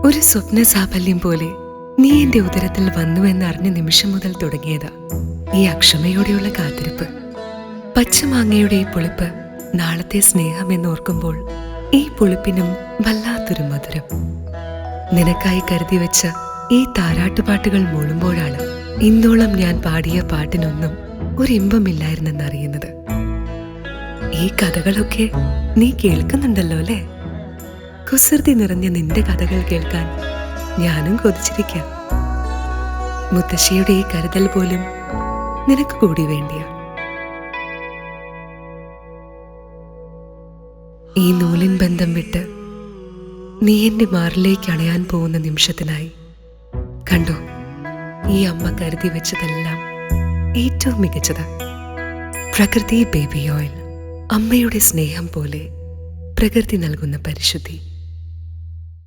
ഒരു സ്വപ്ന സാഫല്യം പോലെ നീ എന്റെ ഉദരത്തിൽ വന്നുവെന്നറിഞ്ഞ നിമിഷം മുതൽ തുടങ്ങിയതാ ഈ അക്ഷമയോടെയുള്ള കാത്തിരിപ്പ്. പച്ചമാങ്ങയുടെ ഈ പുളിപ്പ്, നാളത്തെ സ്നേഹം എന്നോർക്കുമ്പോൾ ഈ പുളിപ്പിനും വല്ലാത്തൊരു മധുരം. നിനക്കായി കരുതി വെച്ച ഈ താരാട്ടുപാട്ടുകൾ മൂളുമ്പോഴാണ് ഇന്നോളം ഞാൻ പാടിയ പാട്ടിനൊന്നും ഒരിമ്പമില്ലായിരുന്നെന്നറിയുന്നത്. ഈ കഥകളൊക്കെ നീ കേൾക്കുന്നുണ്ടല്ലോ അല്ലേ? കുസൃതി നിറഞ്ഞ നിന്റെ കഥകൾ കേൾക്കാൻ ഞാനും കൊതിച്ചിരിക്കാം. മുത്തശ്ശിയുടെ ഈ കരുതൽ പോലും നിനക്ക് കൂടി വേണ്ടിയ. ഈ നൂലിൻ ബന്ധം വിട്ട് നീ എന്റെ മാറിലേക്ക് അണയാൻ പോകുന്ന നിമിഷത്തിനായി കണ്ടോ, ഈ അമ്മ കരുതി വെച്ചതെല്ലാം ഏറ്റവും മികച്ചത്. പ്രകൃതി ബേബി ഓയിൽ, അമ്മയുടെ സ്നേഹം പോലെ പ്രകൃതി നൽകുന്ന പരിശുദ്ധി.